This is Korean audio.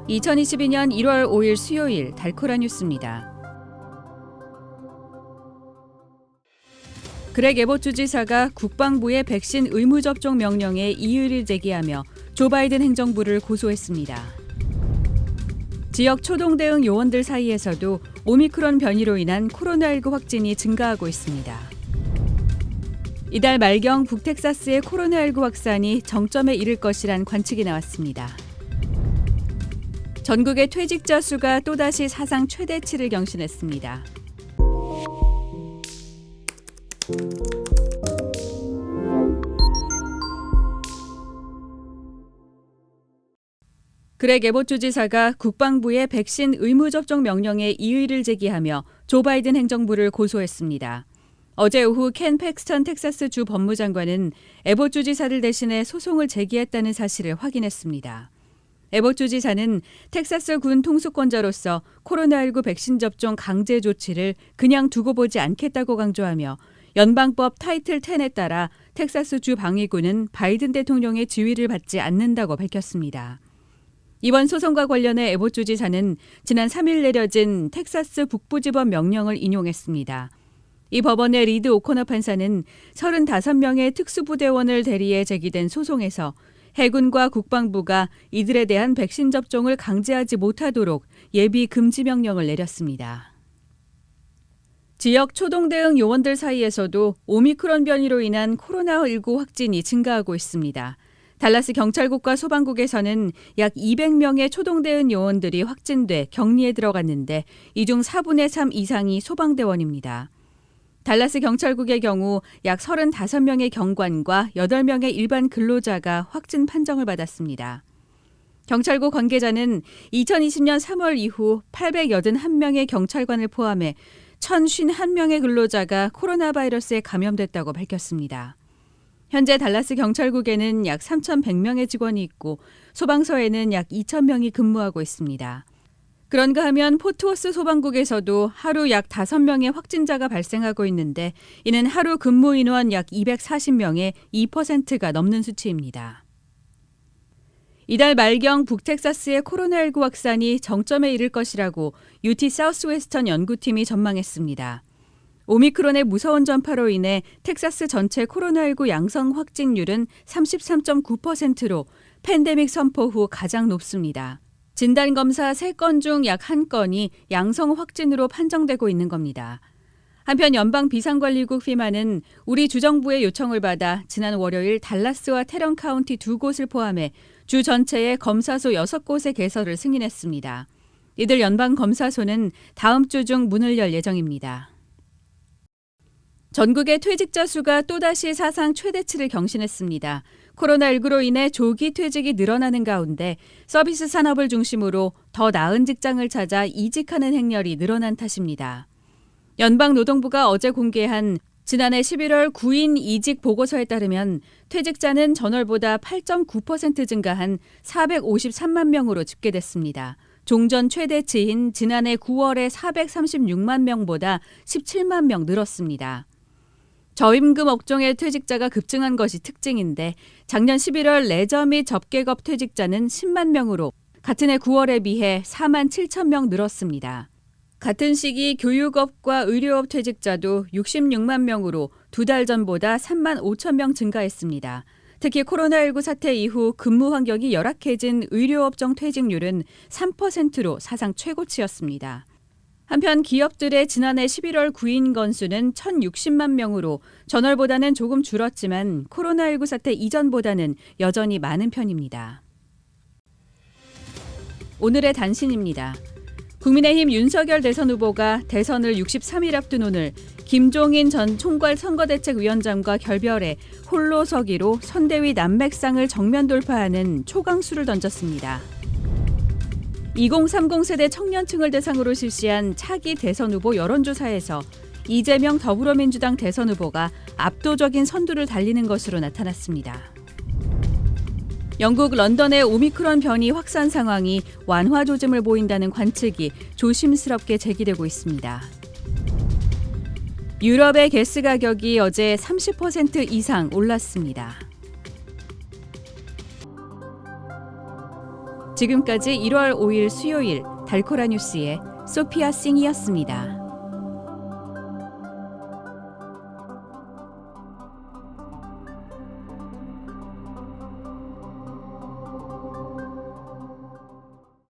2022년 1월 5일 수요일 달코라 뉴스입니다. 그렉 에봇 주지사가 국방부의 백신 의무 접종 명령에 이의를 제기하며 조 바이든 행정부를 고소했습니다. 지역 초동 대응 요원들 사이에서도 오미크론 변이로 인한 코로나19 확진이 증가하고 있습니다. 이달 말경 북텍사스의 코로나19 확산이 정점에 이를 것이란 관측이 나왔습니다. 전국의 퇴직자 수가 또다시 사상 최대치를 경신했습니다. 그렉 에봇 주지사가 국방부의 백신 의무 접종 명령에 이의를 제기하며 조 바이든 행정부를 고소했습니다. 어제 오후 켄 팩스턴 텍사스 주 법무장관은 에봇 주지사를 대신해 소송을 제기했다는 사실을 확인했습니다. 에봇 주지사는 텍사스 군 통수권자로서 코로나19 백신 접종 강제 조치를 그냥 두고 보지 않겠다고 강조하며 연방법 타이틀 10에 따라 텍사스 주 방위군은 바이든 대통령의 지휘를 받지 않는다고 밝혔습니다. 이번 소송과 관련해 에봇 주지사는 지난 3일 내려진 텍사스 북부지법 명령을 인용했습니다. 이 법원의 리드 오코너 판사는 35명의 특수부대원을 대리해 제기된 소송에서 해군과 국방부가 이들에 대한 백신 접종을 강제하지 못하도록 예비 금지 명령을 내렸습니다. 지역 초동 대응 요원들 사이에서도 오미크론 변이로 인한 코로나19 확진이 증가하고 있습니다. 달라스 경찰국과 소방국에서는 약 200명의 초동 대응 요원들이 확진돼 격리에 들어갔는데 이 중 4분의 3 이상이 소방대원입니다. 달라스 경찰국의 경우 약 35명의 경관과 8명의 일반 근로자가 확진 판정을 받았습니다. 경찰국 관계자는 2020년 3월 이후 881명의 경찰관을 포함해 1,051명의 근로자가 코로나 바이러스에 감염됐다고 밝혔습니다. 현재 달라스 경찰국에는 약 3,100명의 직원이 있고 소방서에는 약 2,000명이 근무하고 있습니다. 그런가 하면 포트워스 소방국에서도 하루 약 5명의 확진자가 발생하고 있는데 이는 하루 근무 인원 약 240명의 2%가 넘는 수치입니다. 이달 말경 북텍사스의 코로나19 확산이 정점에 이를 것이라고 UT 사우스웨스턴 연구팀이 전망했습니다. 오미크론의 무서운 전파로 인해 텍사스 전체 코로나19 양성 확진율은 33.9%로 팬데믹 선포 후 가장 높습니다. 진단검사 3건 중 약 1건이 양성 확진으로 판정되고 있는 겁니다. 한편 연방 비상관리국 피마는 우리 주정부의 요청을 받아 지난 월요일 달라스와 테런 카운티 2곳을 포함해 주 전체의 검사소 6곳의 개설을 승인했습니다. 이들 연방 검사소는 다음 주 중 문을 열 예정입니다. 전국의 퇴직자 수가 또다시 사상 최대치를 경신했습니다. 코로나19로 인해 조기 퇴직이 늘어나는 가운데 서비스 산업을 중심으로 더 나은 직장을 찾아 이직하는 행렬이 늘어난 탓입니다. 연방노동부가 어제 공개한 지난해 11월 구인 이직 보고서에 따르면 퇴직자는 전월보다 8.9% 증가한 453만 명으로 집계됐습니다. 종전 최대치인 지난해 9월의 436만 명보다 17만 명 늘었습니다. 저임금 업종의 퇴직자가 급증한 것이 특징인데 작년 11월 레저 및 접객업 퇴직자는 10만 명으로 같은 해 9월에 비해 4만 7천 명 늘었습니다. 같은 시기 교육업과 의료업 퇴직자도 66만 명으로 2달 전보다 3만 5천 명 증가했습니다. 특히 코로나19 사태 이후 근무 환경이 열악해진 의료업종 퇴직률은 3%로 사상 최고치였습니다. 한편 기업들의 지난해 11월 구인 건수는 1,060만 명으로 전월보다는 조금 줄었지만 코로나19 사태 이전보다는 여전히 많은 편입니다. 오늘의 단신입니다. 국민의힘 윤석열 대선 후보가 대선을 63일 앞둔 오늘 김종인 전 총괄 선거대책위원장과 결별해 홀로 서기로 선대위 난맥상을 정면 돌파하는 초강수를 던졌습니다. 2030 세대 청년층을 대상으로 실시한 차기 대선 후보 여론조사에서 이재명 더불어민주당 대선 후보가 압도적인 선두를 달리는 것으로 나타났습니다. 영국 런던의 오미크론 변이 확산 상황이 완화 조짐을 보인다는 관측이 조심스럽게 제기되고 있습니다. 유럽의 가스 가격이 어제 30% 이상 올랐습니다. 지금까지 1월 5일 수요일 달코라 뉴스의 소피아 싱이었습니다.